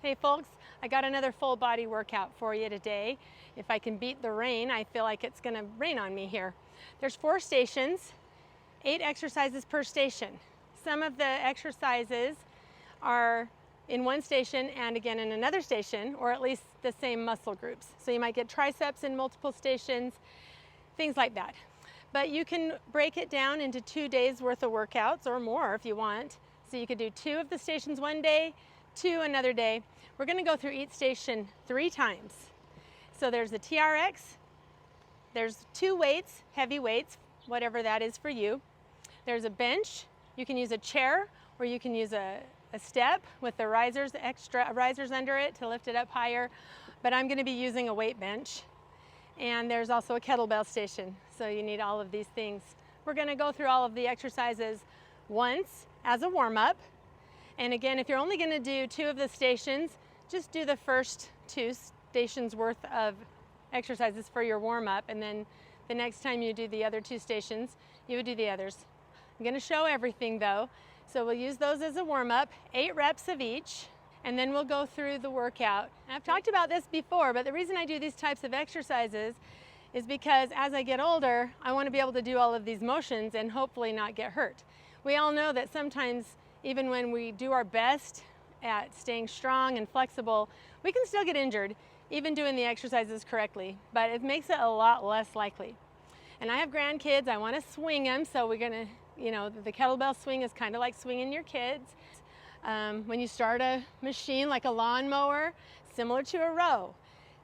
Hey folks, I got another full body workout for you today. If I can beat the rain, I feel like it's gonna rain on me here. There's 4 stations, 8 exercises per station. Some of the exercises are in one station and again in another station, or at least the same muscle groups. So you might get triceps in multiple stations, things like that. But you can break it down into 2 days worth of workouts or more if you want. So you could do 2 of the stations one day, 2 another day. We're going to go through each station 3 times. So there's the TRX, there's 2 weights, heavy weights, whatever that is for you. There's a bench, you can use a chair or you can use a step with the risers, extra risers under it to lift it up higher. But I'm going to be using a weight bench. And there's also a kettlebell station, so you need all of these things. We're going to go through all of the exercises once as a warm-up. And again, if you're only going to do 2 of the stations, just do the first 2 stations worth of exercises for your warm-up, and then the next time you do the other 2 stations, you would do the others. I'm going to show everything though, so we'll use those as a warm-up, 8 reps of each. And then we'll go through the workout. And I've talked about this before, but the reason I do these types of exercises is because as I get older, I want to be able to do all of these motions and hopefully not get hurt. We all know that sometimes, even when we do our best at staying strong and flexible, we can still get injured, even doing the exercises correctly, but it makes it a lot less likely. And I have grandkids, I want to swing them, so we're gonna, the kettlebell swing is kind of like swinging your kids. When you start a machine like a lawnmower, similar to a row.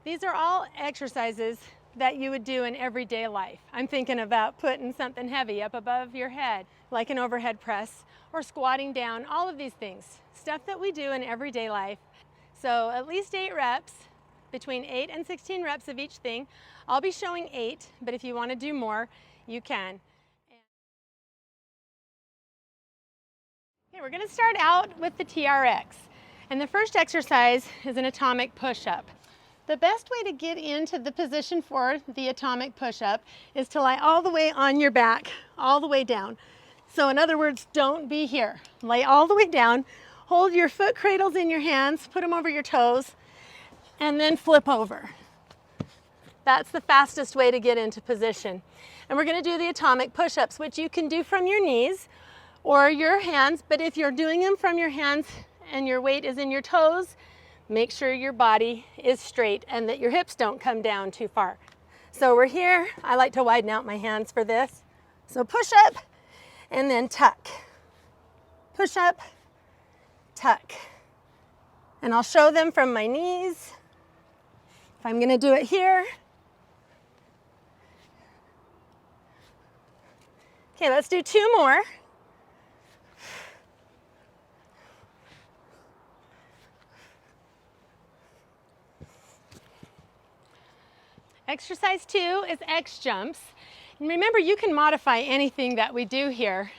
These are all exercises that you would do in everyday life. I'm thinking about putting something heavy up above your head, like an overhead press, or squatting down, all of these things. Stuff that we do in everyday life. So at least 8 reps, between 8 and 16 reps of each thing. I'll be showing 8, but if you want to do more, you can. Okay, we're going to start out with the TRX. And the first exercise is an atomic push-up. The best way to get into the position for the atomic push-up is to lie all the way on your back, all the way down. So in other words, don't be here. Lay all the way down, hold your foot cradles in your hands, put them over your toes, and then flip over. That's the fastest way to get into position. And we're going to do the atomic push-ups, which you can do from your knees or your hands, but if you're doing them from your hands and your weight is in your toes, make sure your body is straight and that your hips don't come down too far. So we're here. I like to widen out my hands for this. So push up and then tuck. Push up, tuck. And I'll show them from my knees. If I'm going to do it here. Okay, let's do 2 more. Exercise 2 is X jumps. And remember, you can modify anything that we do here,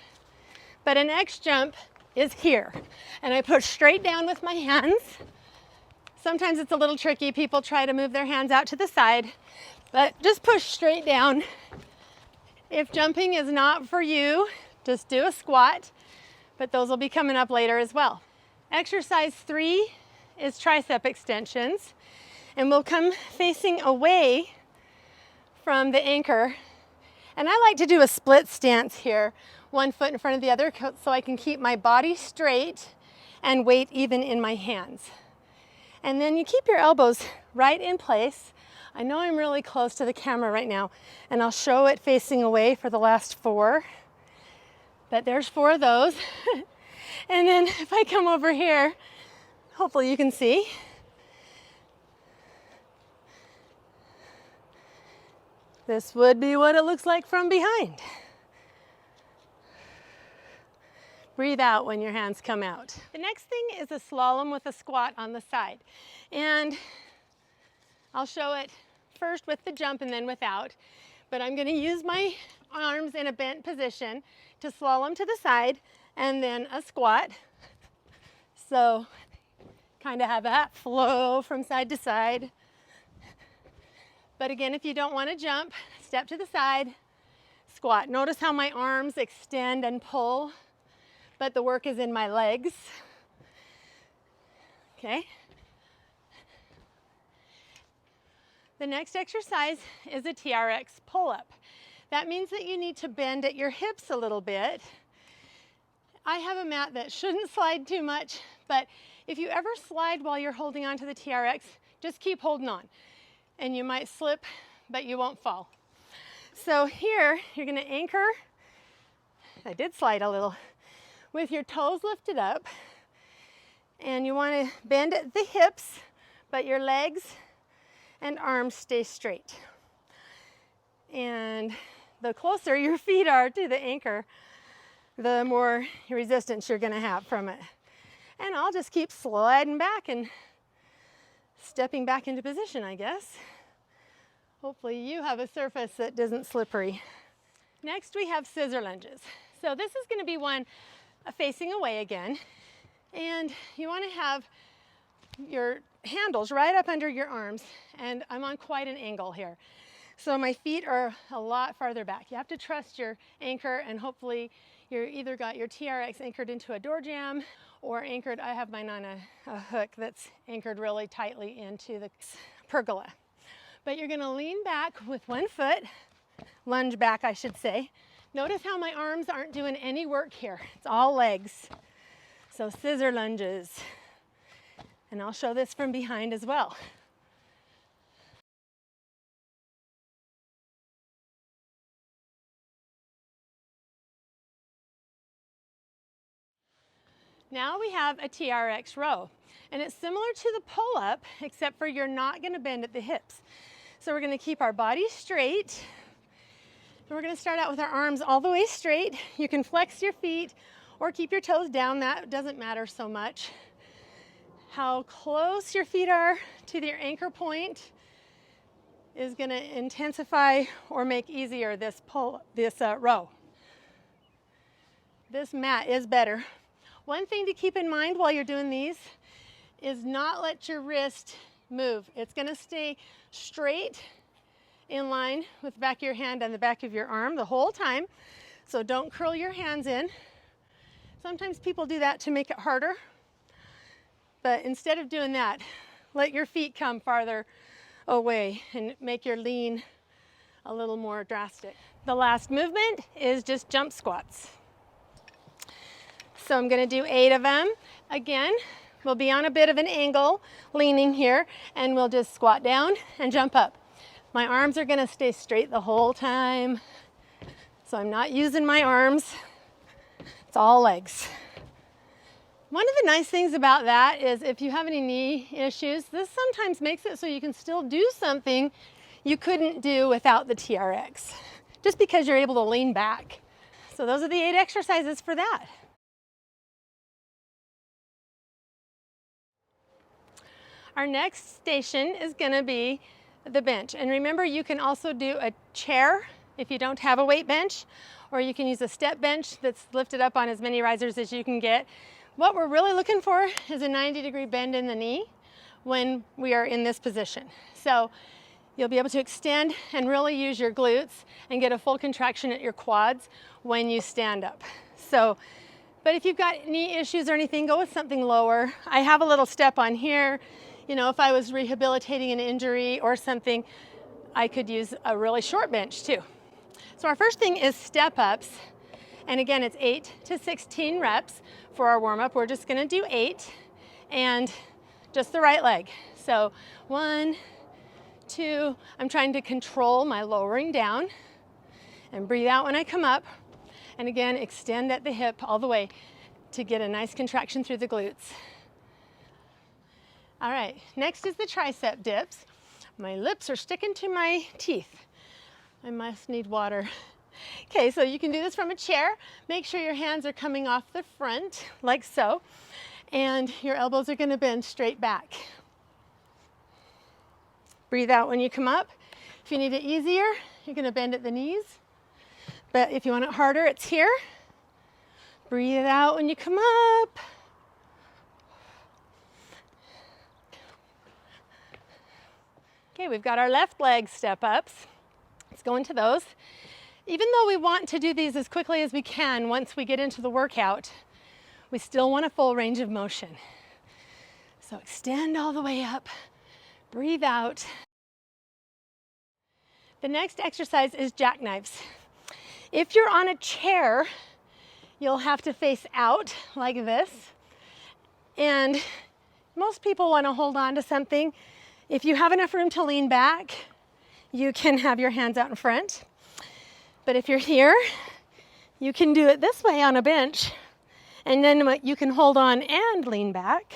but an X jump is here. And I push straight down with my hands. Sometimes it's a little tricky. People try to move their hands out to the side, but just push straight down. If jumping is not for you, just do a squat, but those will be coming up later as well. Exercise 3 is tricep extensions, and we'll come facing away from the anchor. And I like to do a split stance here, 1 foot in front of the other, so I can keep my body straight and weight even in my hands. And then you keep your elbows right in place. I know I'm really close to the camera right now, and I'll show it facing away for the last 4. But there's 4 of those. And then if I come over here, hopefully you can see. This would be what it looks like from behind. Breathe out when your hands come out. The next thing is a slalom with a squat on the side. And I'll show it first with the jump and then without. But I'm going to use my arms in a bent position to slalom to the side and then a squat. So kind of have that flow from side to side. But again, if you don't want to jump, step to the side, squat. Notice how my arms extend and pull, but the work is in my legs. Okay, The next exercise is a TRX pull-up. That means that you need to bend at your hips a little bit. I have a mat that shouldn't slide too much, but if you ever slide while you're holding on to the TRX, just keep holding on. And you might slip, but you won't fall. So here, you're gonna anchor, I did slide a little, with your toes lifted up. And you wanna bend at the hips, but your legs and arms stay straight. And the closer your feet are to the anchor, the more resistance you're gonna have from it. And I'll just keep sliding back and stepping back into position, I guess. Hopefully you have a surface that isn't slippery. Next we have scissor lunges. So this is gonna be one facing away again. And you wanna have your handles right up under your arms, and I'm on quite an angle here. So my feet are a lot farther back. You have to trust your anchor, and hopefully you're either got your TRX anchored into a door jamb or anchored, I have mine on a hook that's anchored really tightly into the pergola. But you're gonna lean back with one foot, lunge back I should say. Notice how my arms aren't doing any work here. It's all legs. So scissor lunges. And I'll show this from behind as well. Now we have a TRX row, and it's similar to the pull-up, except for you're not gonna bend at the hips. So we're gonna keep our body straight, and we're gonna start out with our arms all the way straight. You can flex your feet or keep your toes down, that doesn't matter so much. How close your feet are to your anchor point is gonna intensify or make easier this row. This mat is better. One thing to keep in mind while you're doing these is not let your wrist move. It's gonna stay straight in line with the back of your hand and the back of your arm the whole time. So don't curl your hands in. Sometimes people do that to make it harder. But instead of doing that, let your feet come farther away and make your lean a little more drastic. The last movement is just jump squats. So I'm gonna do 8 of them. Again, we'll be on a bit of an angle, leaning here, and we'll just squat down and jump up. My arms are gonna stay straight the whole time, so I'm not using my arms. It's all legs. One of the nice things about that is if you have any knee issues, this sometimes makes it so you can still do something you couldn't do without the TRX, just because you're able to lean back. So those are the 8 exercises for that. Our next station is gonna be the bench. And remember, you can also do a chair if you don't have a weight bench, or you can use a step bench that's lifted up on as many risers as you can get. What we're really looking for is a 90-degree bend in the knee when we are in this position. So you'll be able to extend and really use your glutes and get a full contraction at your quads when you stand up. So, but if you've got knee issues or anything, go with something lower. I have a little step on here. You know, if I was rehabilitating an injury or something, I could use a really short bench too. So our first thing is step ups. And again, it's 8 to 16 reps for our warm up. We're just gonna do 8 and just the right leg. So 1, 2, I'm trying to control my lowering down and breathe out when I come up. And again, extend at the hip all the way to get a nice contraction through the glutes. All right, next is the tricep dips. My lips are sticking to my teeth. I must need water. Okay, so you can do this from a chair. Make sure your hands are coming off the front, like so, and your elbows are gonna bend straight back. Breathe out when you come up. If you need it easier, you're gonna bend at the knees. But if you want it harder, it's here. Breathe out when you come up. Okay, we've got our left leg step ups. Let's go into those. Even though we want to do these as quickly as we can once we get into the workout, we still want a full range of motion. So extend all the way up, breathe out. The next exercise is jackknives. If you're on a chair, you'll have to face out like this. And most people want to hold on to something. If you have enough room to lean back, you can have your hands out in front. But if you're here, you can do it this way on a bench. And then you can hold on and lean back.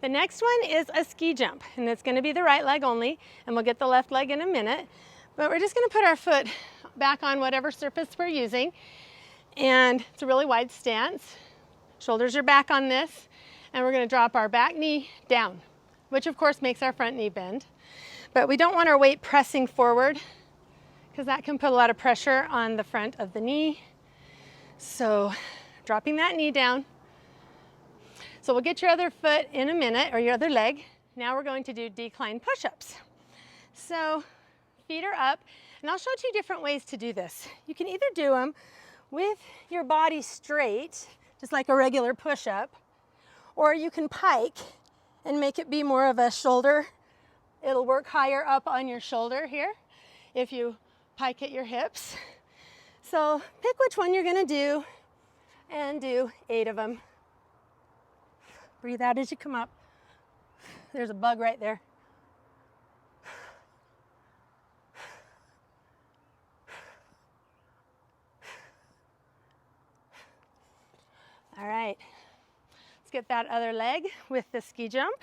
The next one is a ski jump, and it's going to be the right leg only, and we'll get the left leg in a minute. But we're just going to put our foot back on whatever surface we're using, and it's a really wide stance. Shoulders are back on this, and we're going to drop our back knee down, which of course makes our front knee bend. But we don't want our weight pressing forward, because that can put a lot of pressure on the front of the knee. So dropping that knee down. So we'll get your other foot in a minute, or your other leg. Now we're going to do decline push-ups. So feet are up, and I'll show 2 different ways to do this. You can either do them with your body straight, just like a regular push-up, or you can pike and make it be more of a shoulder. It'll work higher up on your shoulder here if you pike at your hips. So pick which one you're gonna do and do 8 of them. Breathe out as you come up. There's a bug right there. All right, let's get that other leg with the ski jump.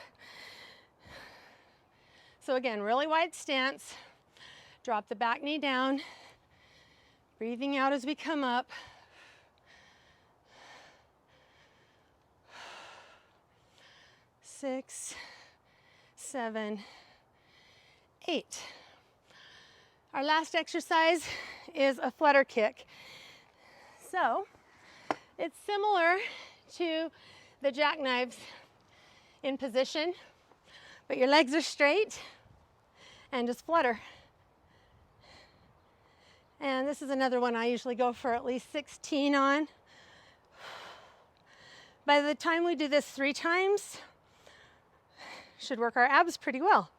So again, really wide stance. Drop the back knee down. Breathing out as we come up. Six, 7, 8. Our last exercise is a flutter kick. So it's similar to the jackknives in position, but your legs are straight and just flutter. And this is another one I usually go for at least 16 on. By the time we do this 3 times, should work our abs pretty well.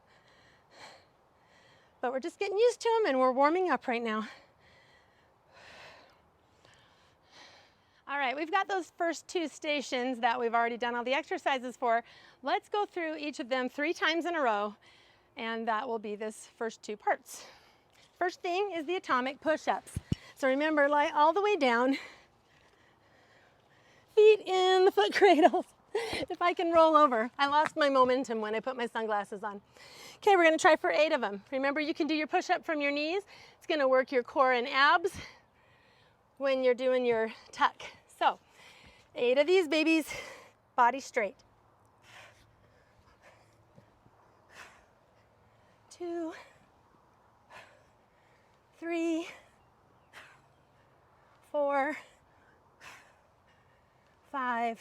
But we're just getting used to them, and we're warming up right now. All right, we've got those first 2 stations that we've already done all the exercises for. Let's go through each of them 3 times in a row, and that will be this first 2 parts. First thing is the atomic push-ups. So remember, lie all the way down, feet in the foot cradles. If I can roll over. I lost my momentum when I put my sunglasses on. Okay, we're gonna try for 8 of them. Remember, you can do your push-up from your knees. It's gonna work your core and abs when you're doing your tuck. So, 8 of these babies, body straight. 2, 3, 4, 5,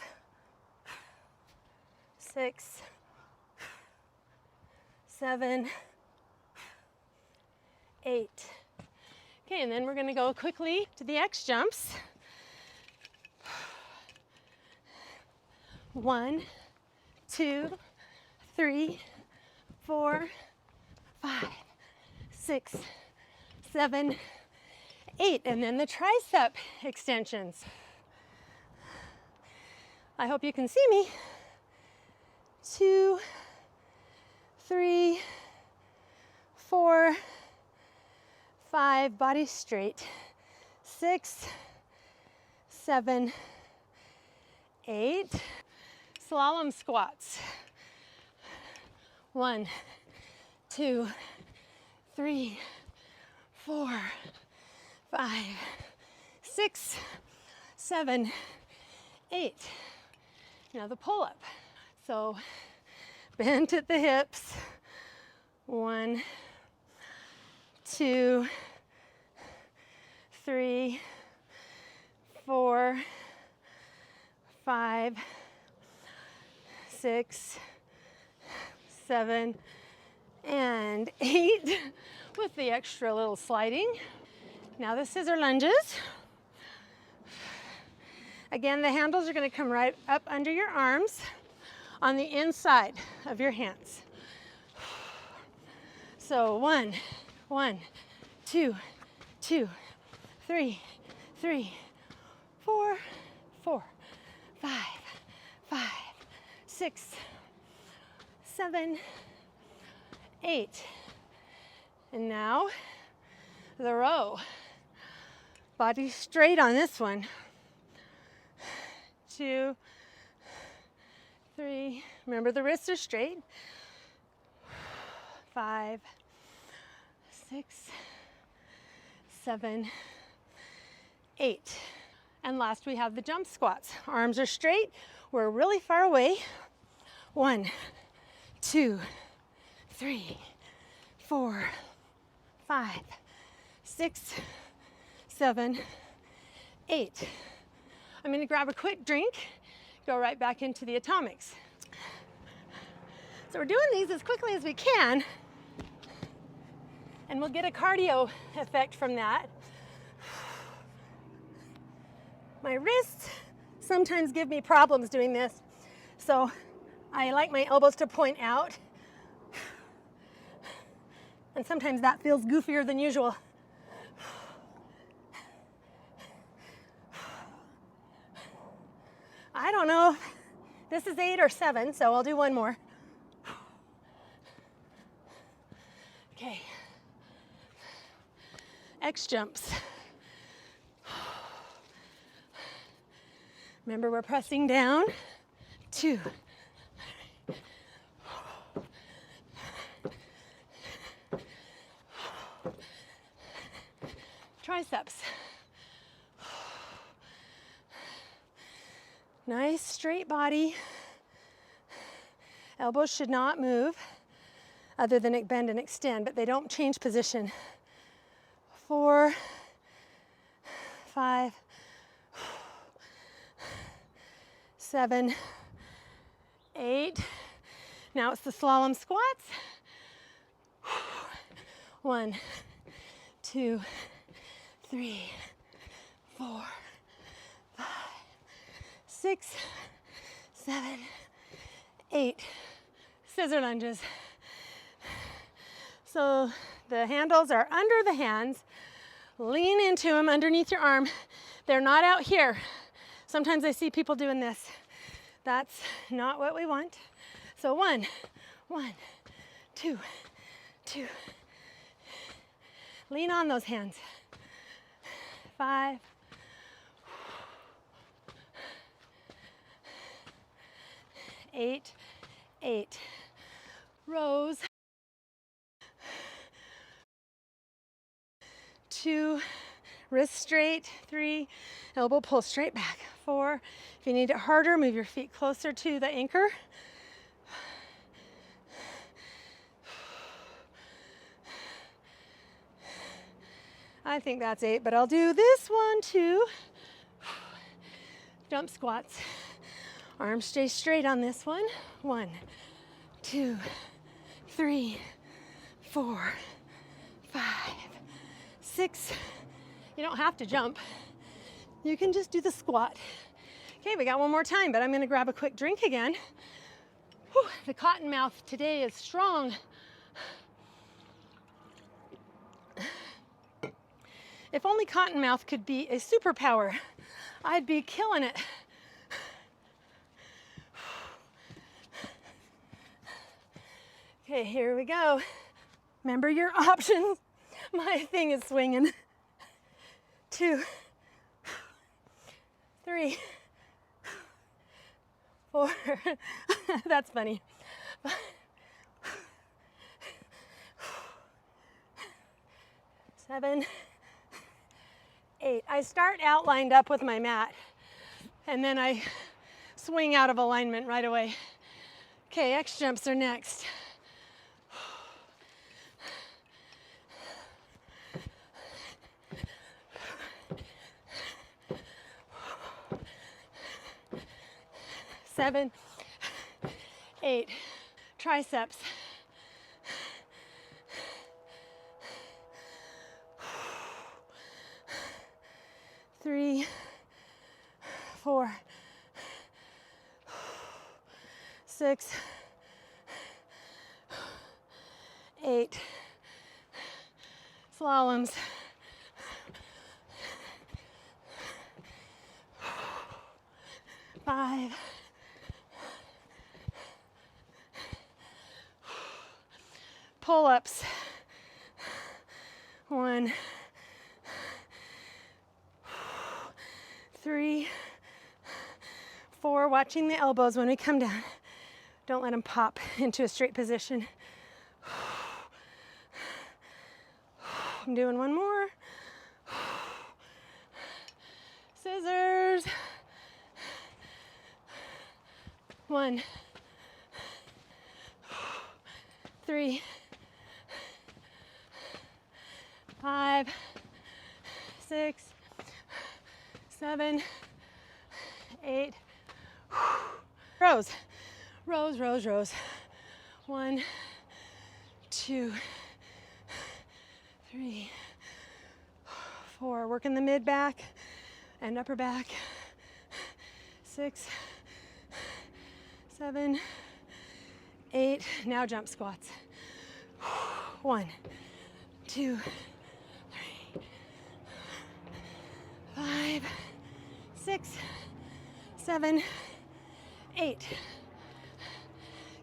6, 7, 8. Okay, and then we're going to go quickly to the X jumps. 1, 2, 3, 4, 5, 6, 7, 8. And then the tricep extensions. I hope you can see me. 2, 3, 4, 5, body straight. 6, 7, 8. Slalom squats. 1, 2, 3, 4, 5, 6, 7, 8. Now the pull-up. So bend at the hips. 1, 2, 3, 4, 5, 6, 7, and 8 with the extra little sliding. Now the scissor lunges. Again, the handles are going to come right up under your arms. on the inside of your hands. So 1, 1, 2, 2, 3, 3, 4, 4, 5, 5, 6, 7, 8. And now the row. Body straight on this one. 2, 3. Remember the wrists are straight. 5, 6, 7, 8. And last we have the jump squats. Arms are straight. We're really far away. 1, 2, 3, 4, 5, 6, 7, 8. I'm going to grab a quick drink, go right back into the atomics. So we're doing these as quickly as we can, and we'll get a cardio effect from that. My wrists sometimes give me problems doing this, so I like my elbows to point out, and sometimes that feels goofier than usual. I don't know if this is 8 or 7, so I'll do one more. Okay. X jumps. Remember, we're pressing down. 2. Triceps. Nice straight body. Elbows should not move other than bend and extend, but they don't change position. 4, 5, 7, 8. Now it's the slalom squats. 1, 2, 3, 4, 5, 6, 7, 8. Scissor lunges. So the handles are under the hands. Lean into them underneath your arm. They're not out here. Sometimes I see people doing this. That's not what we want. So 1, 1, 2, 2. Lean on those hands. 5, 8, 8. Rows. 2, wrist straight. 3, elbow pull straight back. 4, if you need it harder, move your feet closer to the anchor. 'I think that's 8, but I'll do this one too. Jump squats. Arms stay straight on this one. 1, 2, 3, 4, 5, 6. You don't have to jump. You can just do the squat. Okay, we got one more time, but I'm gonna grab a quick drink again. Whew, the cotton mouth today is strong. If only cottonmouth could be a superpower, I'd be killing it. Okay, here we go. Remember your options. My thing is swinging. 2, 3, 4. That's funny. 7, 8. I start out lined up with my mat, and then I swing out of alignment right away. Okay, X jumps are next. Seven, 8. Triceps. 3, 4, 6, 8, slaloms, 5, pull-ups, 1, 3, 4, watching the elbows when we come down. Don't let them pop into a straight position. I'm doing one more. Scissors. 1, 3, 5, 6, 7, 8. Rows, rows, rows, rows. 1, 2, 3, 4. Working the mid back and upper back. 6, 7, 8. Now jump squats. 1, 2, 3, 5, 6, 7, 8.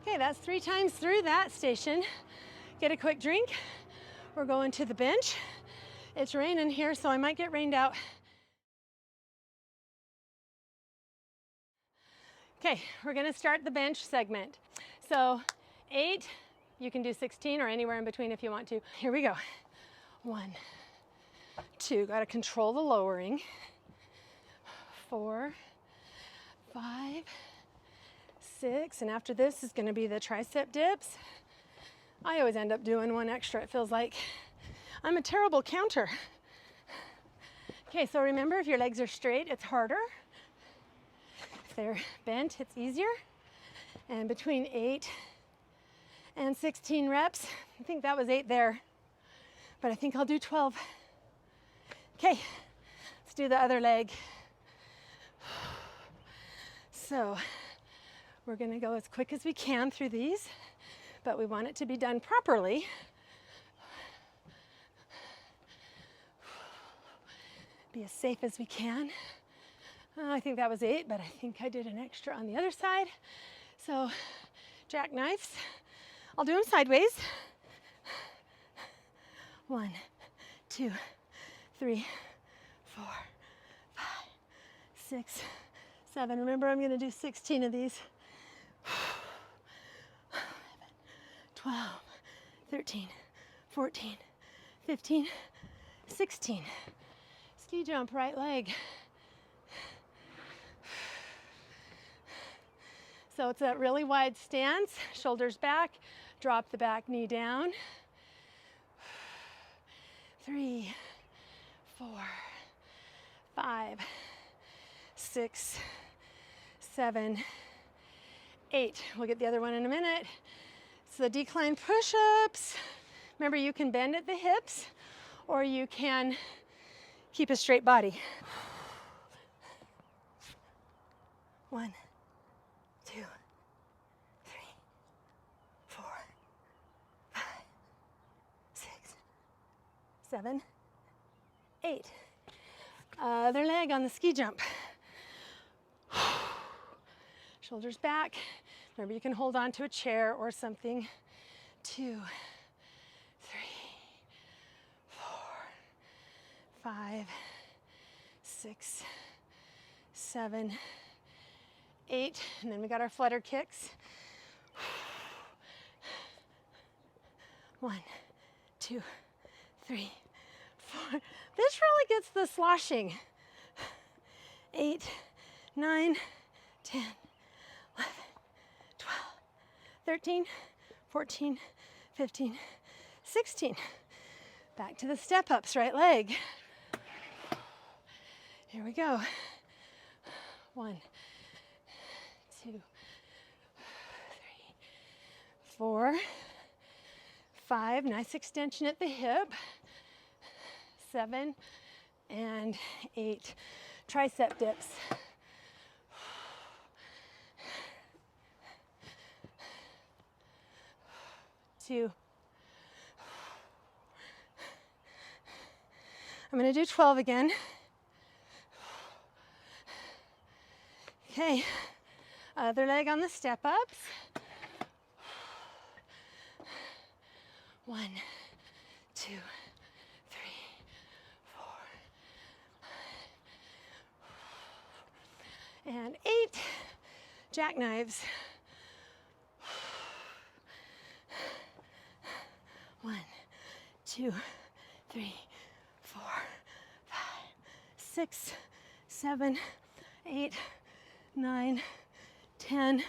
Okay, that's 3 times through that station. Get a quick drink. We're going to the bench. It's raining here, so I might get rained out. Okay, we're gonna start the bench segment. So 8, you can do 16 or anywhere in between if you want to. Here we go. 1, 2, gotta control the lowering. 4, 5, 6, and after this is gonna be the tricep dips. I always end up doing one extra, it feels like. I'm a terrible counter. Okay, so remember, if your legs are straight, it's harder. If they're bent, it's easier. And between 8 and 16 reps, I think that was 8 there, but I think I'll do 12. Okay, let's do the other leg. So we're gonna go as quick as we can through these, but we want it to be done properly. Be as safe as we can. I think that was 8, but I think I did an extra on the other side. So jackknives, I'll do them sideways. 1, 2, 3, 4, 5, 6, 7. Remember, I'm gonna do 16 of these. 12, 13, 14, 15, 16. Ski jump, right leg. So it's that really wide stance, shoulders back, drop the back knee down. 3, 4, 5, 6, 7, 8. We'll get the other one in a minute. So the decline push-ups. Remember, you can bend at the hips or you can keep a straight body. 1, 2, 3, 4, 5, 6, 7, 8. Other leg on the ski jump. Shoulders back. Remember, you can hold on to a chair or something. 2, 3, 4, 5, 6, 7, 8. And then we got our flutter kicks. 1, 2, 3, 4. This really gets the sloshing. 8, 9, 10, 11, 12, 13, 14, 15, 16. Back to the step ups, right leg. Here we go. 1, 2, 3, 4, 5. Nice extension at the hip. 7 and 8. Tricep dips. 2. I'm going to do 12 again. Okay, other leg on the step ups. 1, 2, 3, 4, and 8 jackknives. 1, 2, 3, 4, 5, 6, 7, 8, 9, 10,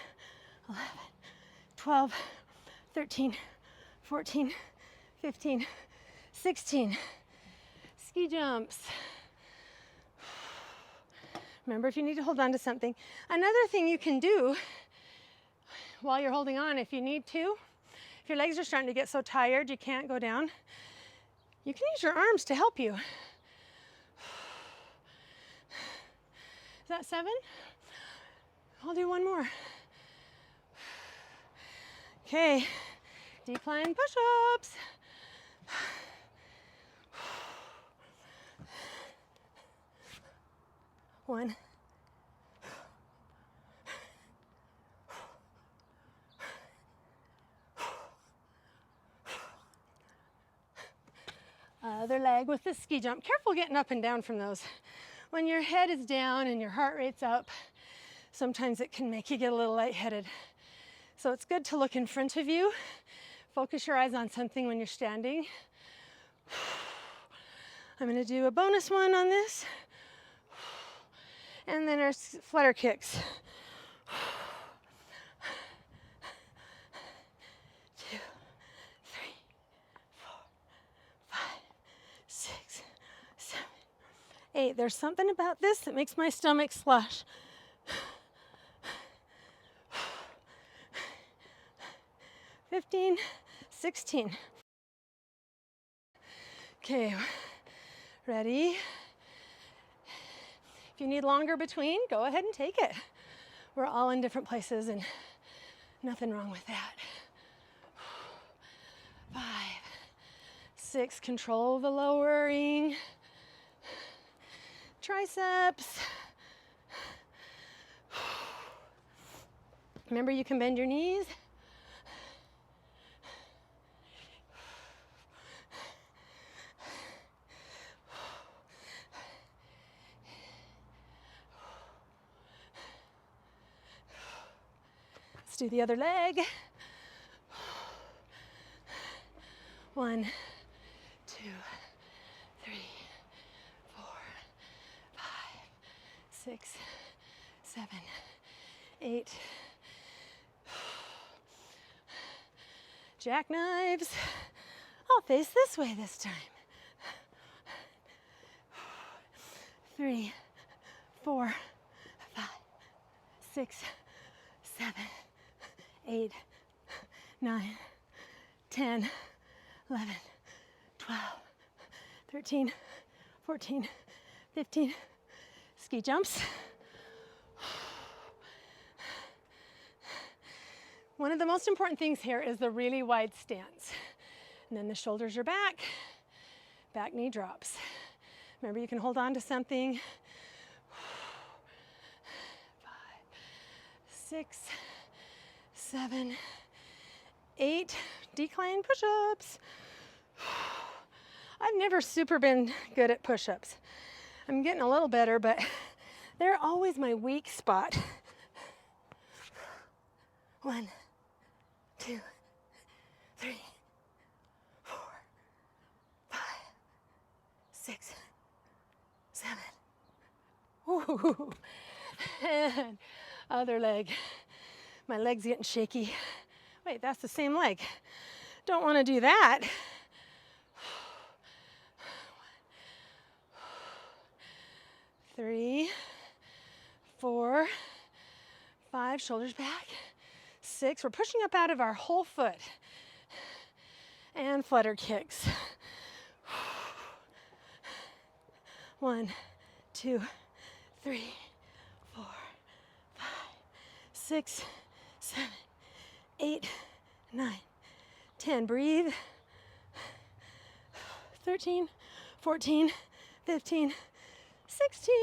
11, 12, 13, 14, 15, 16. Ski jumps. Remember, if you need to hold on to something. Another thing you can do while you're holding on, if you need to, if your legs are starting to get so tired you can't go down, you can use your arms to help you. Is that 7? I'll do one more. Okay, decline push-ups. One. Other leg with the ski jump. Careful getting up and down from those. When your head is down and your heart rate's up, sometimes it can make you get a little lightheaded. So it's good to look in front of you. Focus your eyes on something when you're standing. I'm going to do a bonus one on this. And then our flutter kicks. 2, 3, 4, 5, 6, 7, 8. There's something about this that makes my stomach slush. 15, 16. Okay, ready? If you need longer between, go ahead and take it. We're all in different places and nothing wrong with that. 5, 6, control the lowering. Triceps. Remember, you can bend your knees. Let's do the other leg. 1, 2, 3, 4, 5, 6, 7, 8. Jackknives. I'll face this way this time. 3, 4, 5, 6, 7, 8, 9, 10, 11, 12, 13, 14, 15. Ski jumps. One of the most important things here is the really wide stance. And then the shoulders are back, back knee drops. Remember, you can hold on to something. 5, 6, 7, 8. Decline push-ups. I've never super been good at push-ups. I'm getting a little better, but they're always my weak spot. 1, 2, 3, 4, 5, 6, 7. Ooh. And other leg. My leg's getting shaky. Wait, that's the same leg. Don't want to do that. 3, 4, 5, shoulders back. 6, we're pushing up out of our whole foot. And flutter kicks. 1, 2, 3, 4, 5, 6, 7, 8, 9, 10, breathe. 13, 14, 15, 16.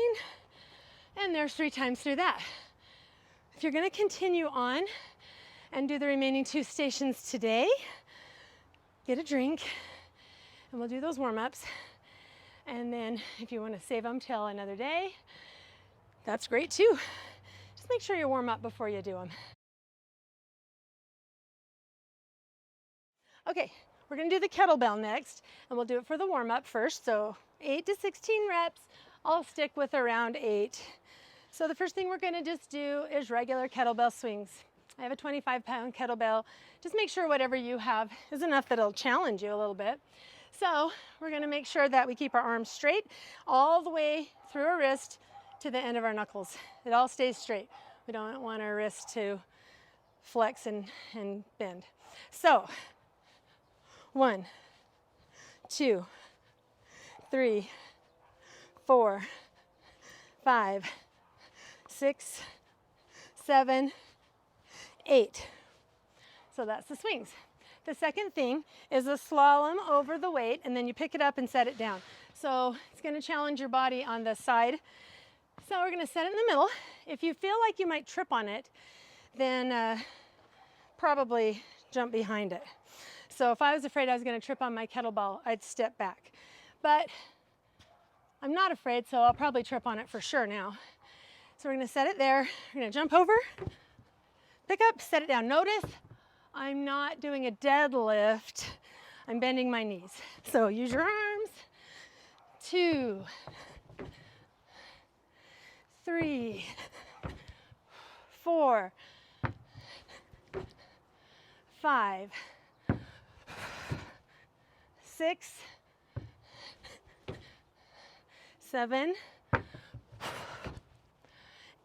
And there's 3 times through that. If you're going to continue on and do the remaining 2 stations today, get a drink and we'll do those warm-ups. And then if you want to save them till another day, that's great too. Just make sure you warm up before you do them. Okay, we're going to do the kettlebell next, and we'll do it for the warm-up first. So 8 to 16 reps. I'll stick with around 8. So the first thing we're going to just do is regular kettlebell swings. I have a 25-pound kettlebell. Just make sure whatever you have is enough that it'll challenge you a little bit. So we're going to make sure that we keep our arms straight all the way through our wrist to the end of our knuckles. It all stays straight. We don't want our wrist to flex and bend. So 1, 2, 3, 4, 5, 6, 7, 8. So that's the swings. The second thing is a slalom over the weight, and then you pick it up and set it down. So it's going to challenge your body on the side. So we're going to set it in the middle. If you feel like you might trip on it, then probably jump behind it. So if I was afraid I was going to trip on my kettlebell, I'd step back. But I'm not afraid, so I'll probably trip on it for sure now. So we're going to set it there. We're going to jump over, pick up, set it down. Notice I'm not doing a deadlift. I'm bending my knees. So use your arms. 2, 3, 4, 5, 6, 7,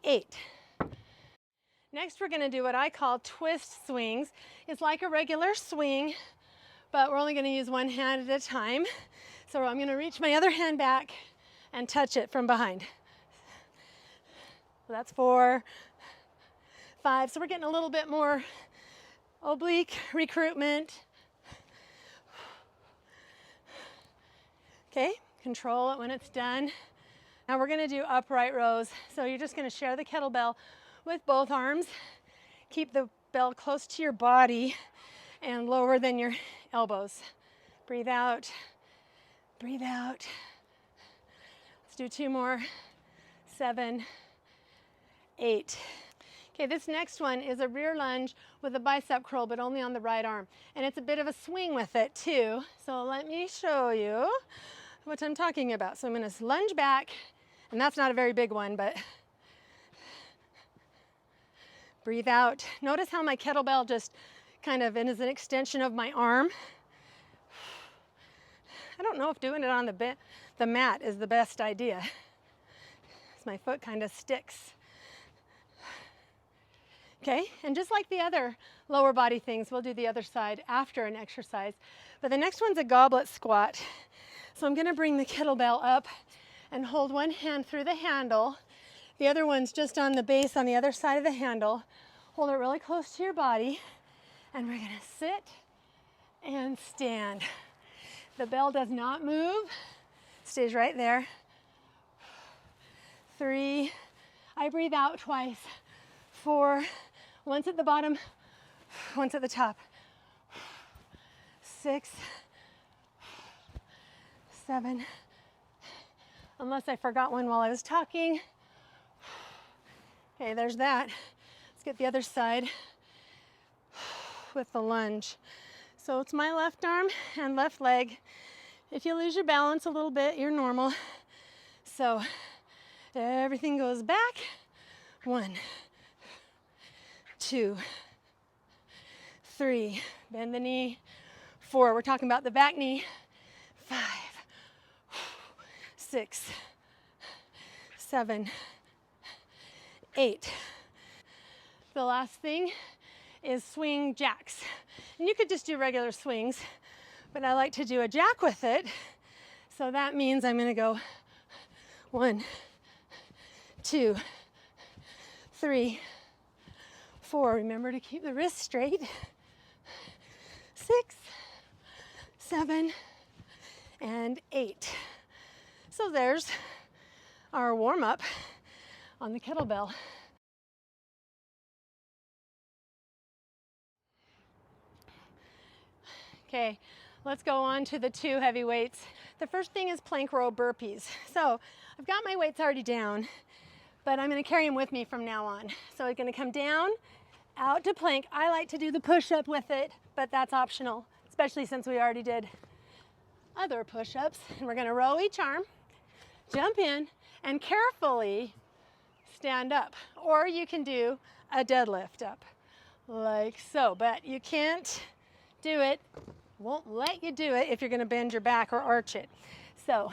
8. Next, we're going to do what I call twist swings. It's like a regular swing, but we're only going to use one hand at a time. So I'm going to reach my other hand back and touch it from behind. So that's 4, 5. So we're getting a little bit more oblique recruitment. Okay, control it when it's done. Now we're going to do upright rows. So you're just going to share the kettlebell with both arms. Keep the bell close to your body and lower than your elbows. Breathe out. Breathe out. Let's do 2 more. 7, 8. Okay, this next one is a rear lunge with a bicep curl, but only on the right arm. And it's a bit of a swing with it too. So let me show you what I'm talking about. So I'm going to lunge back, and that's not a very big one, but breathe out. Notice how my kettlebell just kind of is an extension of my arm. I don't know if doing it on the mat is the best idea. My foot kind of sticks. Okay, and just like the other lower body things, we'll do the other side after an exercise. But the next one's a goblet squat. So I'm going to bring the kettlebell up and hold one hand through the handle. The other one's just on the base on the other side of the handle. Hold it really close to your body. And we're going to sit and stand. The bell does not move. Stays right there. 3. I breathe out twice. 4. Once at the bottom, once at the top. 6. 7. Unless I forgot one while I was talking. Okay, there's that. Let's get the other side with the lunge. So it's my left arm and left leg. If you lose your balance a little bit, you're normal. So everything goes back. 1, 2, 3. Bend the knee. 4. We're talking about the back knee. 5, 6, 7, 8. The last thing is swing jacks. And you could just do regular swings, but I like to do a jack with it. So that means I'm going to go 1, 2, 3, 4. Remember to keep the wrist straight. 6, 7, and 8. So there's our warm-up on the kettlebell. Okay, let's go on to the 2 heavy weights. The first thing is plank row burpees. So I've got my weights already down, but I'm going to carry them with me from now on. So I'm going to come down, out to plank. I like to do the push-up with it, but that's optional, especially since we already did other push-ups. And we're going to row each arm, jump in, and carefully stand up. Or you can do a deadlift up, like so. But you can't do it, won't let you do it if you're going to bend your back or arch it. So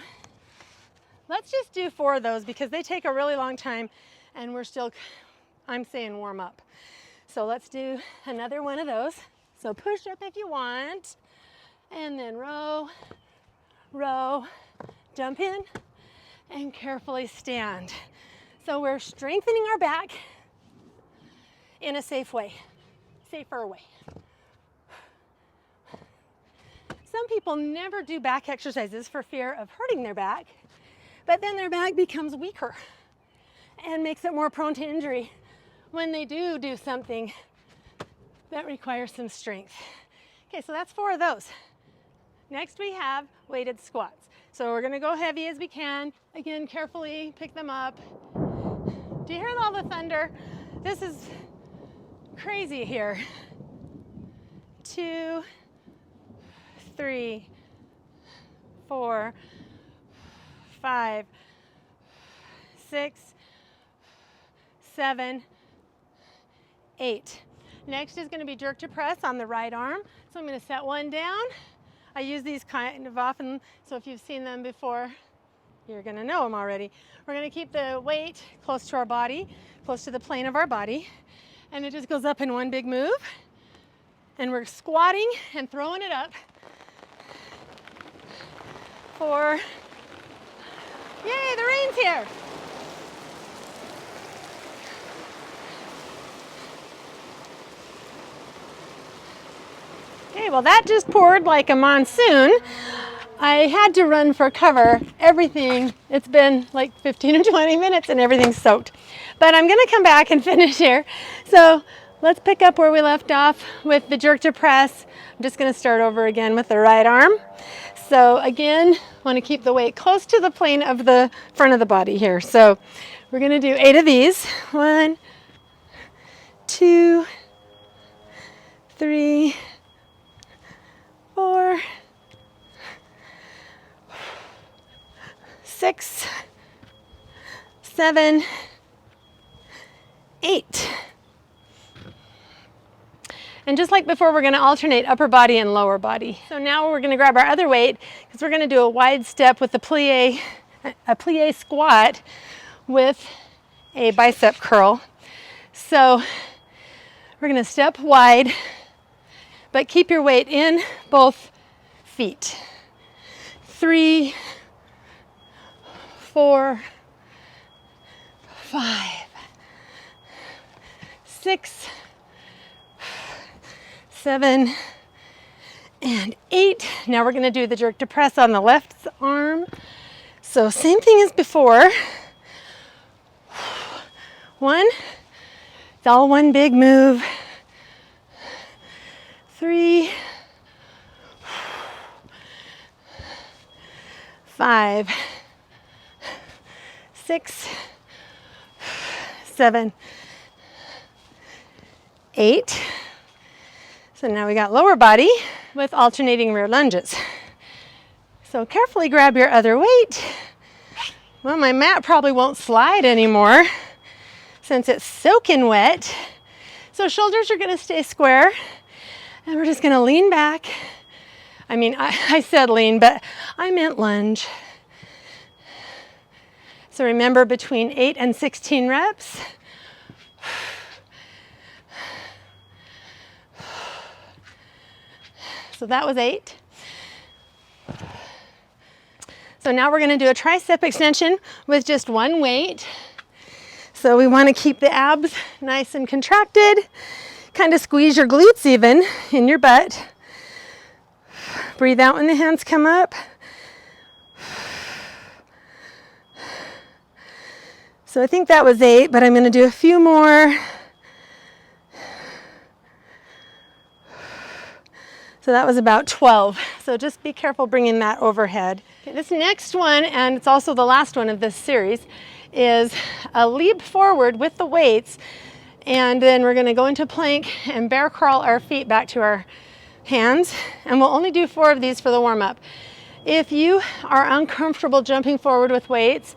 let's just do 4 of those because they take a really long time and we're still, I'm saying warm up. So let's do another one of those. So push up if you want, and then row, row, jump in, and carefully stand. So we're strengthening our back in a safe way, safer way. Some people never do back exercises for fear of hurting their back, but then their back becomes weaker and makes it more prone to injury when they do something that requires some strength. Okay, so that's 4 of those. Next we have weighted squats. So we're gonna go heavy as we can. Again, carefully pick them up. Do you hear all the thunder? This is crazy here. 2, 3, 4, 5, 6, 7, 8. Next is going to be jerk to press on the right arm. So I'm going to set one down. I use these kind of often, so if you've seen them before, you're going to know them already. We're going to keep the weight close to our body, close to the plane of our body, and it just goes up in one big move. And we're squatting and throwing it up. 4. Yay, the rain's here. Okay, well that just poured like a monsoon. I had to run for cover. Everything, it's been like 15 or 20 minutes and everything's soaked. But I'm gonna come back and finish here. So let's pick up where we left off with the jerk to press. I'm just gonna start over again with the right arm. So again, want to keep the weight close to the plane of the front of the body here. So we're going to do 8 of these. 1, 2, 3, 4, 6, 7, 8. And just like before, we're going to alternate upper body and lower body. So now we're going to grab our other weight because we're going to do a wide step with a plie squat with a bicep curl. So we're going to step wide, but keep your weight in both feet. 3, 4, 5, 6, 7, and 8. Now we're going to do the jerk to press on the left arm. So same thing as before. 1, it's all one big move. 3, 5, 6, 7, 8. So now we got lower body with alternating rear lunges. So carefully grab your other weight. Well, my mat probably won't slide anymore since it's soaking wet. So shoulders are going to stay square, and we're just going to lean back. I mean, I said lean, but I meant lunge. So remember, between 8 and 16 reps. So that was 8. So now we're going to do a tricep extension with just one weight. So we want to keep the abs nice and contracted. Kind of squeeze your glutes even in your butt. Breathe out when the hands come up. So I think that was 8, but I'm going to do a few more. So that was about 12. So just be careful bringing that overhead. Okay, this next one, and it's also the last one of this series, is a leap forward with the weights. And then we're going to go into plank and bear crawl our feet back to our hands. And we'll only do 4 of these for the warm-up. If you are uncomfortable jumping forward with weights,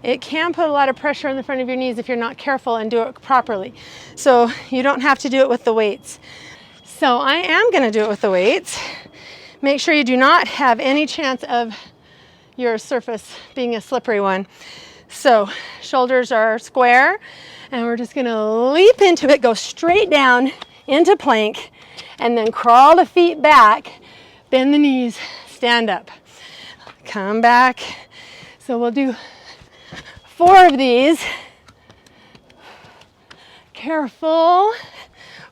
it can put a lot of pressure on the front of your knees if you're not careful and do it properly. So you don't have to do it with the weights. So I am going to do it with the weights. Make sure you do not have any chance of your surface being a slippery one. So shoulders are square, and we're just going to leap into it, go straight down into plank, and then crawl the feet back, bend the knees, stand up. Come back. So we'll do 4 of these. Careful.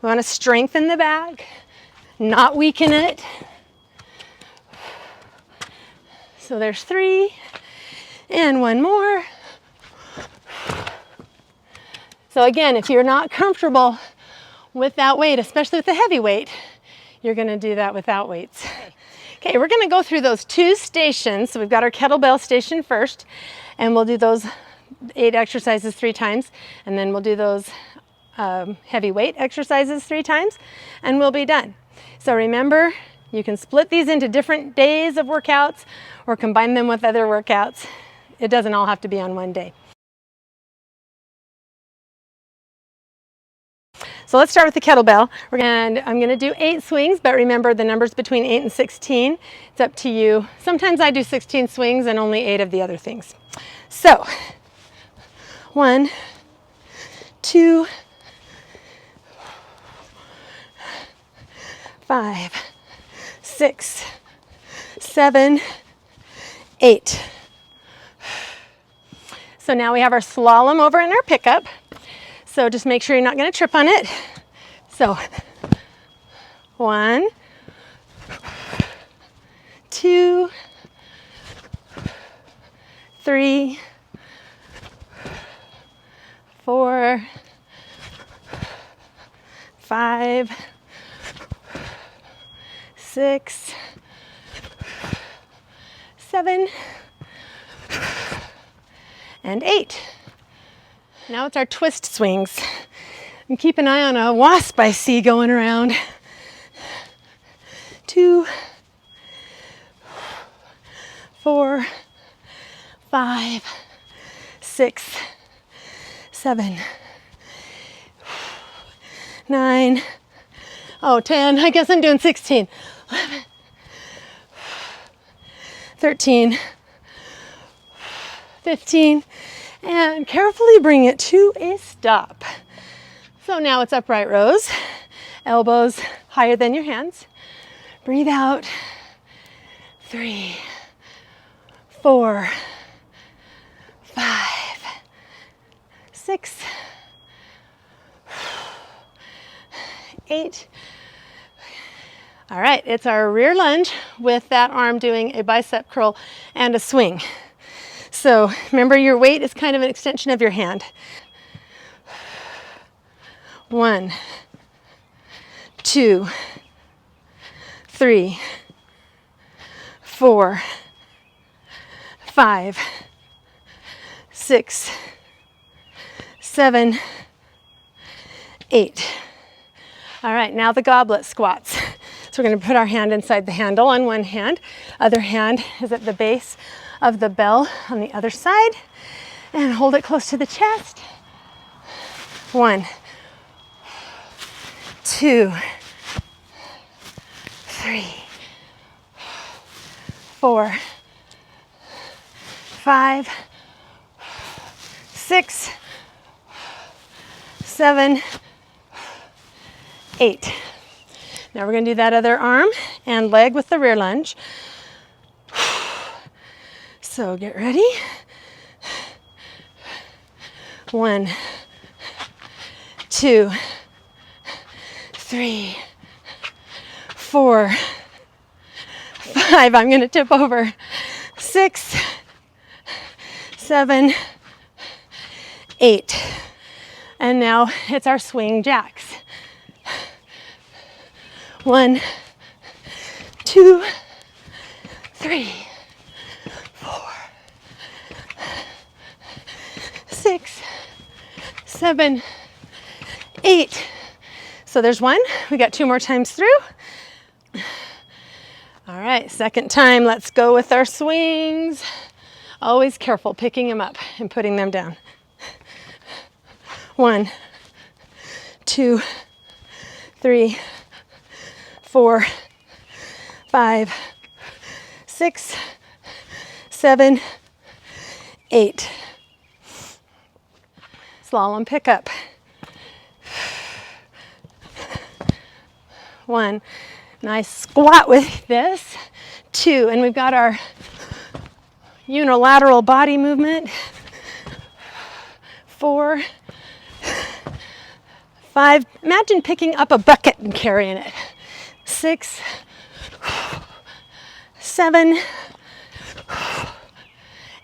We want to strengthen the back, not weaken it. So there's 3, and 1 more. So again, if you're not comfortable with that weight, especially with the heavy weight, you're going to do that without weights. Okay, we're going to go through those 2 stations. So we've got our kettlebell station first, and we'll do those 8 exercises 3 times, and then we'll do those heavy weight exercises 3 times, and we'll be done. So remember, you can split these into different days of workouts or combine them with other workouts. It doesn't all have to be on one day. So let's start with the kettlebell. And I'm going to do 8 swings, but remember the numbers between 8 and 16. It's up to you. Sometimes I do 16 swings and only 8 of the other things. So 1, 2, 5, 6, 7, 8. So now we have our slalom over in our pickup. So just make sure you're not going to trip on it. So 1, 2, 3, 4, 5, 6, 7, and 8. Now it's our twist swings. And keep an eye on a wasp I see going around. 2, 4, 5, 6, 7, 9, 10. I guess I'm doing 16. 11, 13, 15, and carefully bring it to a stop. So now it's upright rows, elbows higher than your hands. Breathe out. 3, 4, 5, 6, 8. All right, it's our rear lunge with that arm doing a bicep curl and a swing. So remember, your weight is kind of an extension of your hand. 1, 2, 3, 4, 5, 6, 7, 8. All right, now the goblet squats. So we're going to put our hand inside the handle on one hand. Other hand is at the base of the bell on the other side. And hold it close to the chest. 1, 2, 3, 4, 5, 6, 7, 8. Now we're going to do that other arm and leg with the rear lunge. So get ready. 1, 2, 3, 4, 5, 5, I'm going to tip over. 6, 7, 8. And now it's our swing jacks. 1, 2, 3, 4, 6, 7, 8. So there's 1. We got 2 more times through. All right, second time, let's go with our swings. Always careful picking them up and putting them down. 1, 2, 3, 4, 5, 6, 7, 8. Slalom pickup. 1, nice squat with this. 2, and we've got our unilateral body movement. 4, 5, imagine picking up a bucket and carrying it. 6, 7,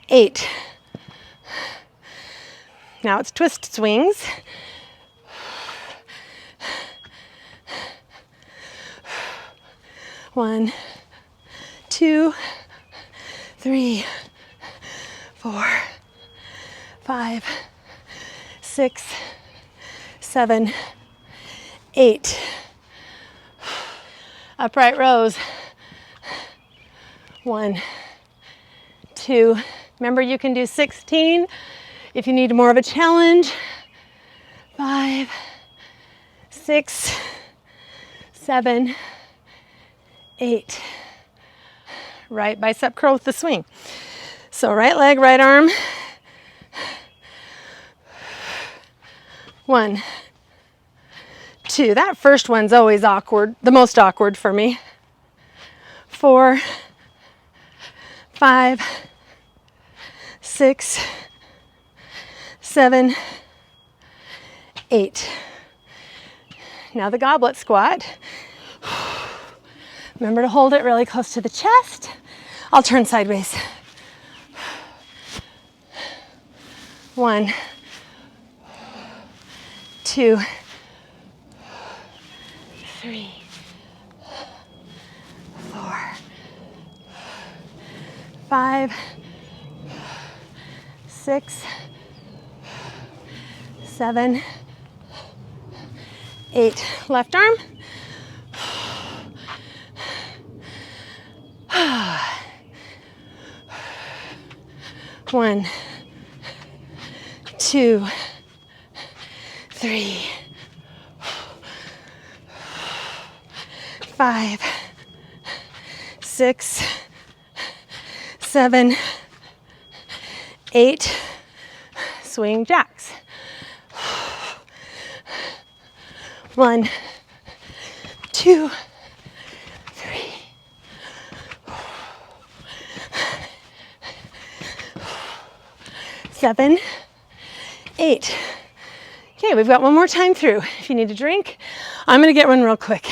8. Now it's twist swings. 1, 2, 3, 4, 5, 6, 7, 8. Upright rows. 1, 2. Remember, you can do 16 if you need more of a challenge. 5, 6, 7, 8. Right bicep curl with the swing. So right leg, right arm. 1, 2. That first one's always awkward, the most awkward for me. 4, 5, 6, 7, 8. Now the goblet squat. Remember to hold it really close to the chest. I'll turn sideways. 1, 2, 3, 4, 5, 6, 7, 8. Left arm. 1, 2, 3, 5, 6, 7, 8. Swing jacks. 1, 2, 3, 7, 8. Okay, we've got one more time through. If you need a drink, I'm going to get one real quick.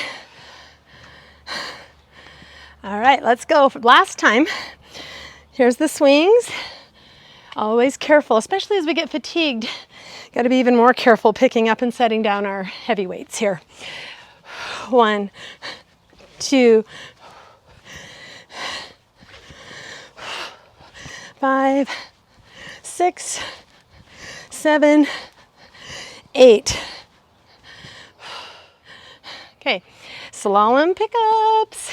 All right, let's go. For last time, here's the swings. Always careful, especially as we get fatigued. Got to be even more careful picking up and setting down our heavy weights here. 1, 2, 5, 6, 7, 8. Okay, slalom pickups.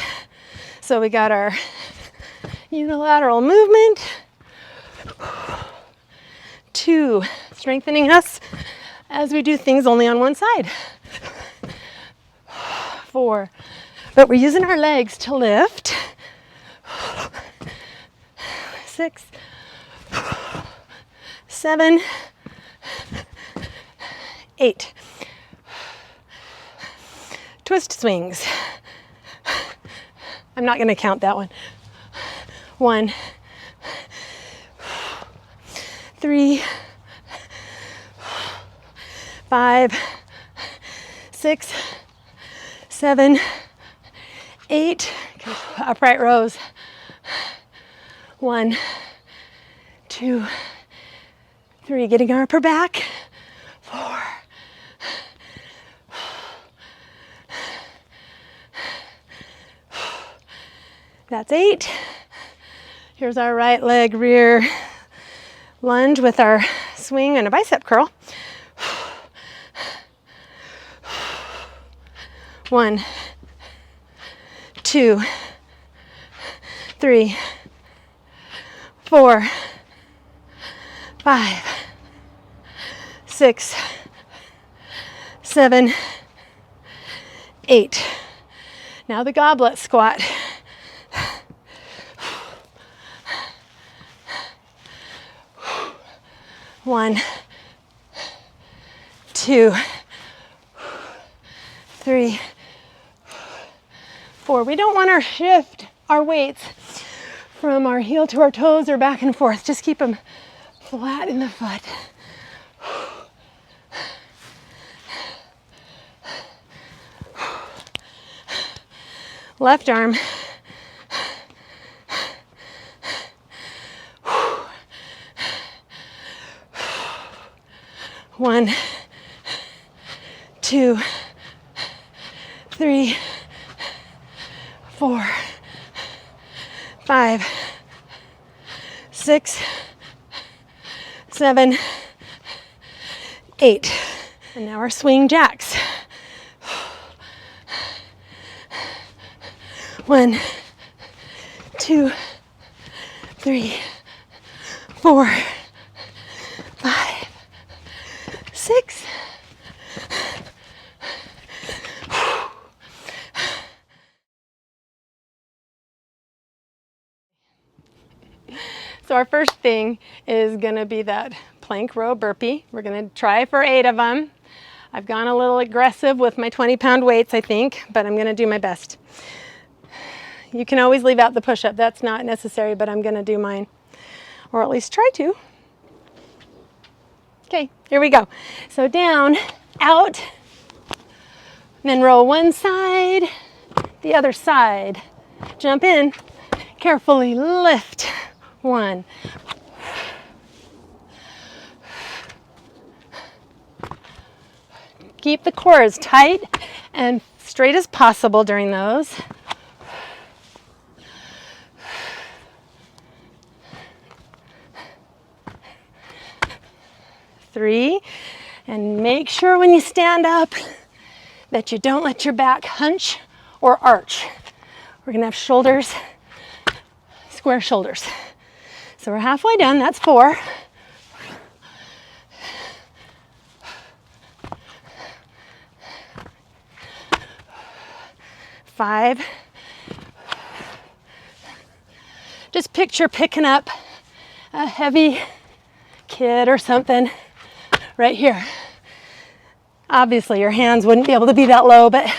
So we got our unilateral movement. 2, strengthening us as we do things only on one side. 4, but we're using our legs to lift. 6, 7, 8. Twist swings. I'm not going to count that one. 1, 3, 5, 6, 7, 8. Upright rows. 1, 2, 3. Getting our upper back. 4. That's 8. Here's our right leg rear lunge with our swing and a bicep curl. 1, 2, 3, 4, 5, 6, 7, 8. Now the goblet squat. 1, 2, 3, 4. We don't want to shift our weights from our heel to our toes or back and forth. Just keep them flat in the foot. Left arm. 1, 2, 3, 4, 5, 6, 7, 8. And now our swing jacks. 1, 2, 3, 4, 5, 6. So our first thing is going to be that plank row burpee. We're going to try for 8 of them. I've gone a little aggressive with my 20-pound weights, I think, but I'm going to do my best. You can always leave out the push-up. That's not necessary, but I'm going to do mine, or at least try to. Okay, here we go. So down, out, then roll one side, the other side. Jump in, carefully lift. 1. Keep the core as tight and straight as possible during those. 3, and make sure when you stand up that you don't let your back hunch or arch. We're gonna have shoulders, square shoulders. So we're halfway done, that's 4. 5. Just picture picking up a heavy kid or something right here. Obviously your hands wouldn't be able to be that low, but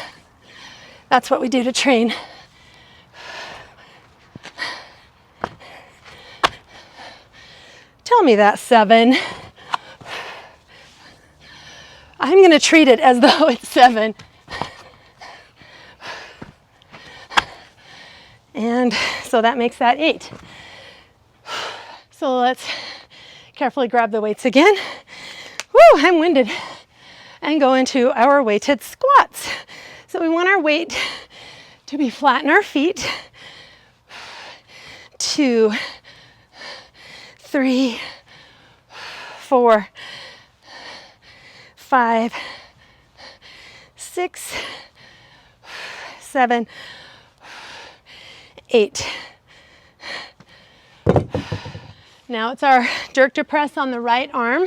that's what we do to train. Tell me that's 7. I'm going to treat it as though it's 7. And so that makes that 8. So let's carefully grab the weights again. Woo, I'm winded. And go into our weighted squats. So we want our weight to be flat in our feet. 2, 3, 4, 5, 6, 7, 8. Now it's our jerk to press on the right arm.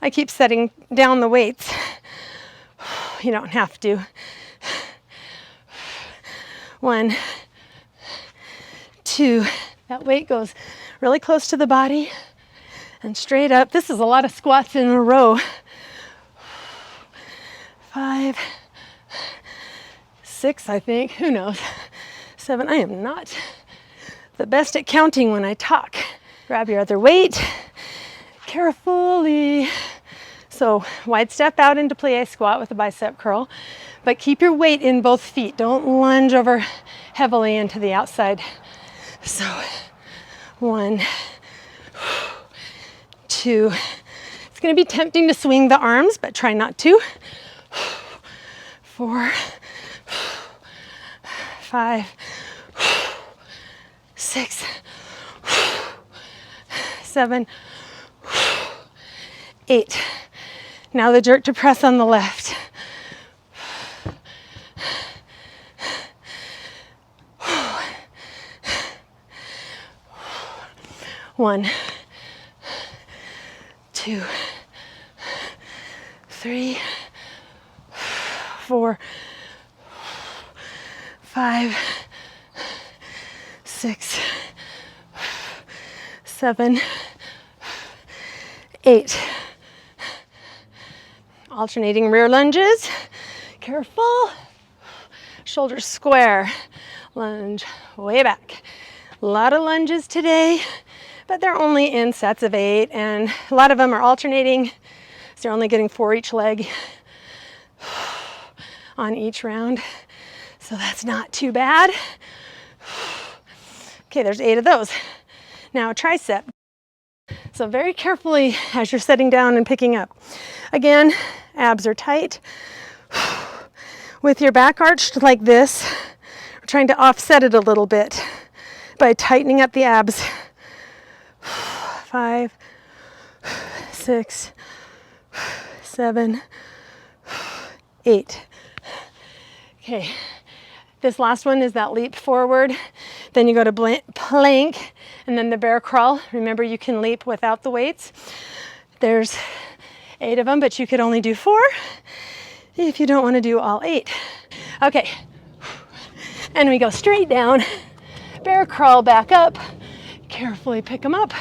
I keep setting down the weights. You don't have to. 1, 2. That weight goes really close to the body and straight up. This is a lot of squats in a row. 5, 6, I think. Who knows? 7. I am not the best at counting when I talk. Grab your other weight. Carefully So wide step out into plie squat with a bicep curl, but keep your weight in both feet. Don't lunge over heavily into the outside. So 1, 2. It's going to be tempting to swing the arms, but try not to. 4, 5, 6, 7, 8. Now the jerk to press on the left. 1, 2, 3, 4, 5, 6, 7, 8. Alternating rear lunges. Careful. Shoulders square. Lunge way back. A lot of lunges today, but they're only in sets of 8, and a lot of them are alternating, so you're only getting 4 each leg on each round, so that's not too bad. Okay, there's 8 of those. Now tricep. So very carefully as you're sitting down and picking up. Again, abs are tight. With your back arched like this, we're trying to offset it a little bit by tightening up the abs. 5, 6, 7, 8. Okay, this last one is that leap forward. Then you go to plank, and then the bear crawl. Remember, you can leap without the weights. There's 8 of them, but you could only do 4 if you don't want to do all 8. Okay, and we go straight down, bear crawl back up, carefully pick them up,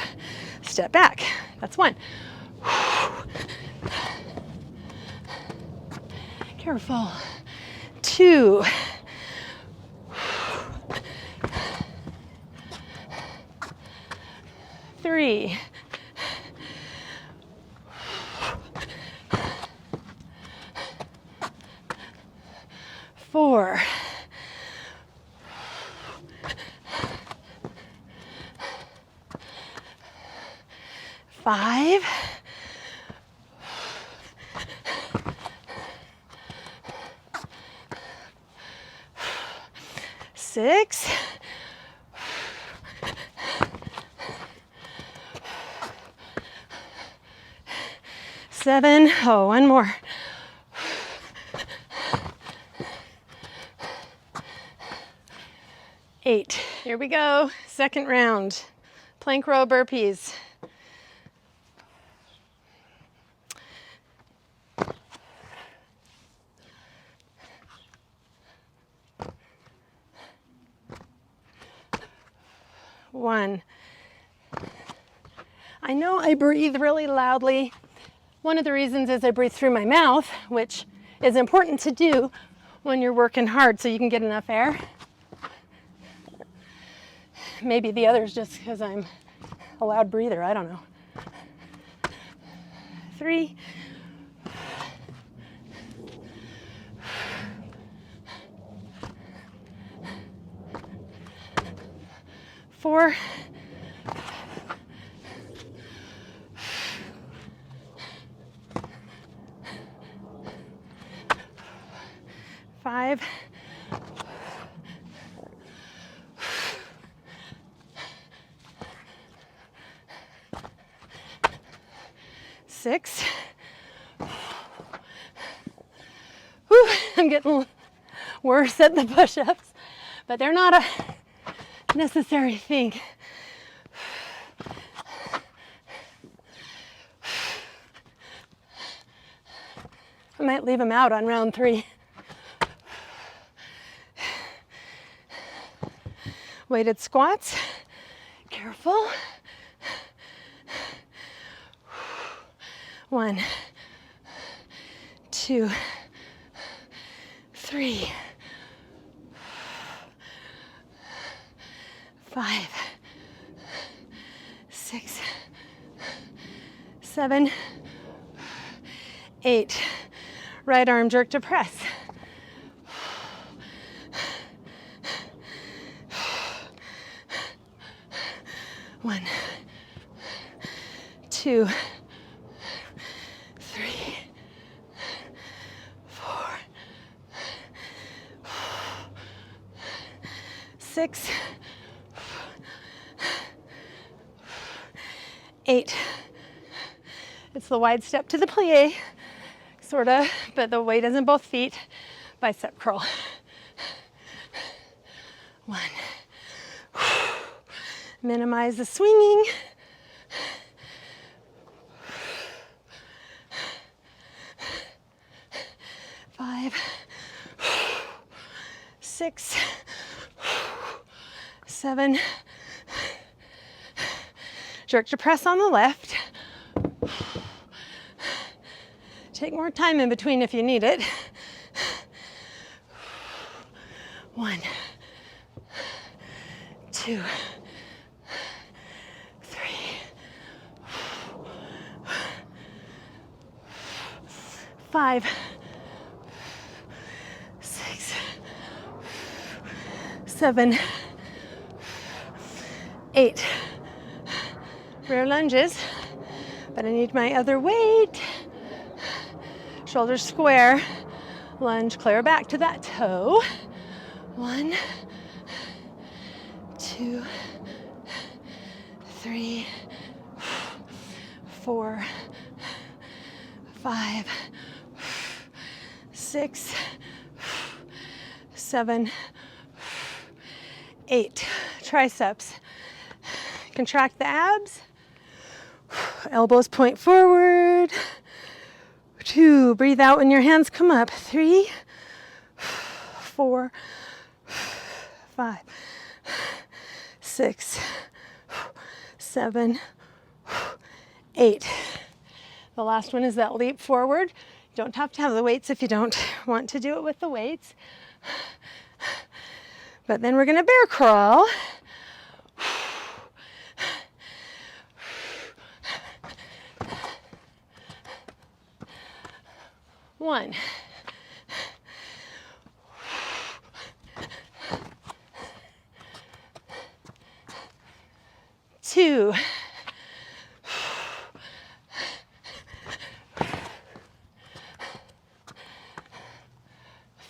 step back. That's 1. Careful. 2. 3. 4. 5. 6. 7. Oh, one more. 8. Here we go. Second round. Plank row burpees. One. I know I breathe really loudly. One of the reasons is I breathe through my mouth, which is important to do when you're working hard so you can get enough air. Maybe the other is just because I'm a loud breather, I don't know. 3. 4. 5. 6. Whew, I'm getting worse at the push-ups, but they're not a necessary thing. I might leave them out on round 3. Weighted squats. Careful. 1, 2, 3, 5, 6, 7, 8. Right arm jerk to press. 1, 2, 3, 4, 6, 8. It's the wide step to the plie, sort of, but the weight is in both feet. Bicep curl. 1. Minimize the swinging. 5, 6, 7. Jerk to press on the left. Take more time in between if you need it. 1, 2, 3, 5, 6, 7, 8. Rear lunges, but I need my other weight. Shoulders square. Lunge clear back to that toe. 1, 2, 3, 4, 5, 6, 7, 8. Triceps. Contract the abs. Elbows point forward. 2. Breathe out when your hands come up. 3, 4, 5, 6, 7, 8. The last one is that leap forward. You don't have to have the weights if you don't want to do it with the weights. But then we're going to bear crawl. 1. 2.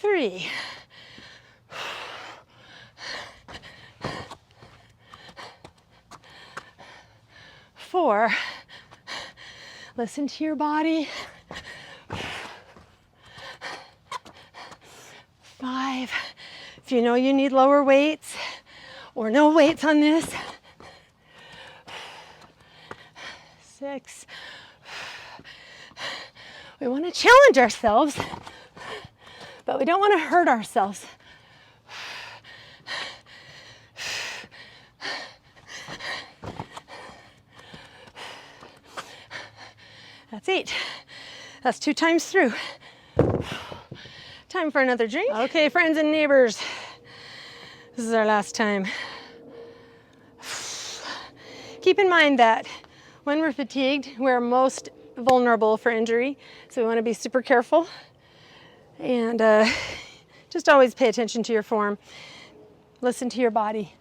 3. 4. Listen to your body. 5. If you know you need lower weights or no weights on this. 6. We want to challenge ourselves, but we don't want to hurt ourselves. That's 8. That's 2 times through. Time for another drink. Okay, friends and neighbors, this is our last time. Keep in mind that when we're fatigued, we're most vulnerable for injury, so we want to be super careful and just always pay attention to your form. Listen to your body.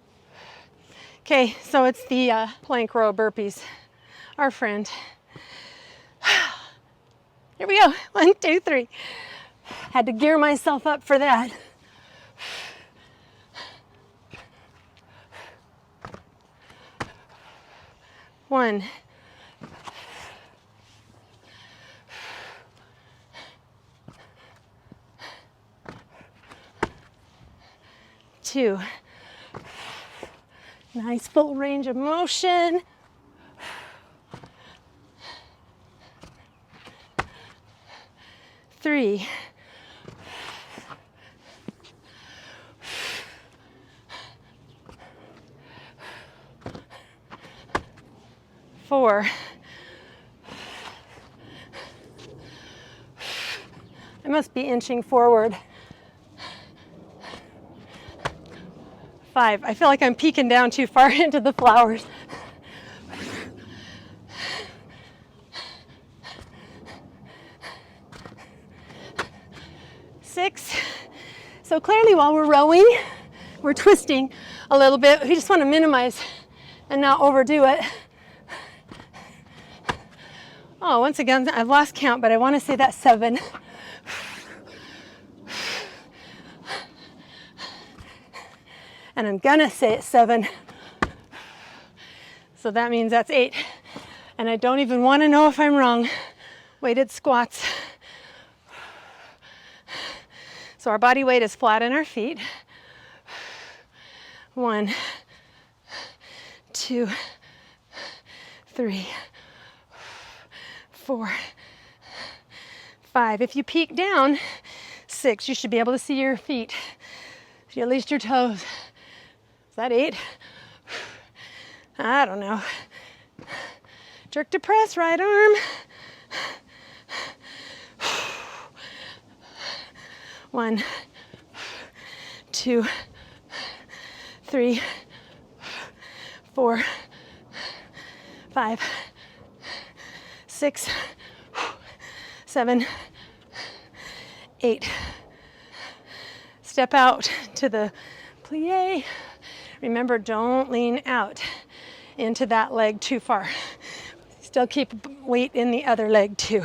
Okay, so it's the plank row burpees, our friend. Here we go. 1, 2, 3. Had to gear myself up for that. 1. 2. Nice full range of motion. 3. 4. I must be inching forward. 5. I feel like I'm peeking down too far into the flowers. 6. So clearly while we're rowing, we're twisting a little bit. We just want to minimize and not overdo it. Oh, once again, I've lost count, but I want to say that's 7. And I'm gonna say it's 7. So that means that's 8. And I don't even want to know if I'm wrong. Weighted squats. So our body weight is flat in our feet. 1, 2, 3, 4, 5. If you peek down, 6. You should be able to see your feet. See at least your toes. Is that 8? I don't know. Jerk to press, right arm. 1, 2, 3, 4, 5, 6, 7, 8. Step out to the plie. Remember, don't lean out into that leg too far. Still keep weight in the other leg too.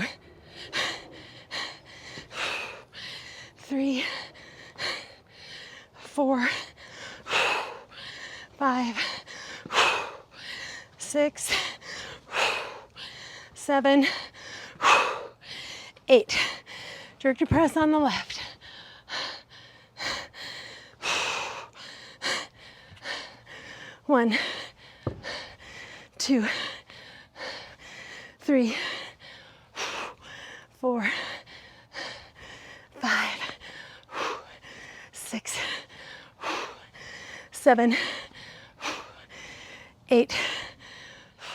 3, 4, 5, 6, 7, 8. Jerk to press on the left. 1, 2, 3, 4, 5, 6, 7, 8.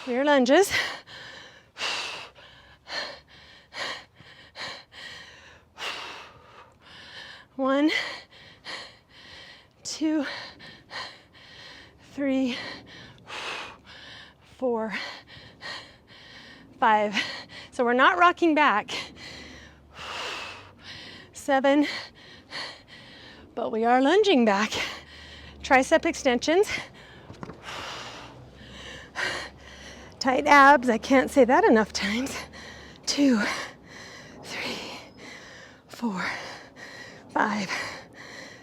Rear lunges. 1, 2, 3, 4, 5. So we're not rocking back. 7, but we are lunging back. Tricep extensions. Tight abs, I can't say that enough times. 2, 3, 4, 5,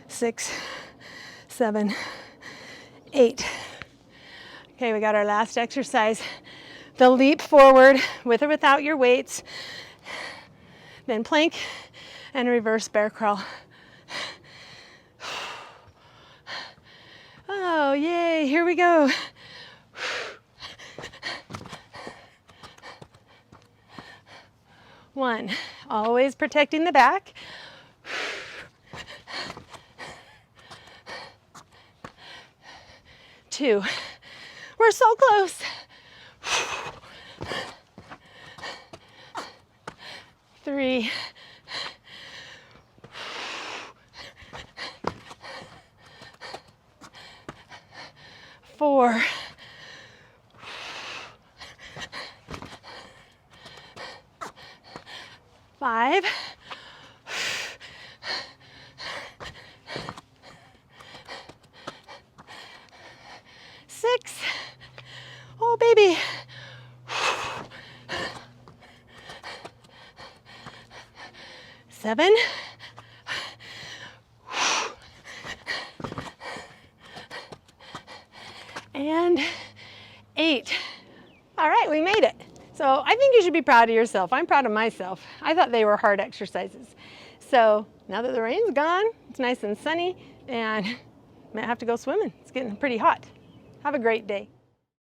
6, 7, 8. Okay, we got our last exercise. The leap forward with or without your weights. Then plank and reverse bear crawl. Oh, yay, here we go. One, always protecting the back. 2, we're so close. 3, 4, 5, 6, oh baby, 7, and 8. All right, we made it. So I think you should be proud of yourself. I'm proud of myself. I thought they were hard exercises. So now that the rain's gone, it's nice and sunny, and I might have to go swimming. It's getting pretty hot. Have a great day.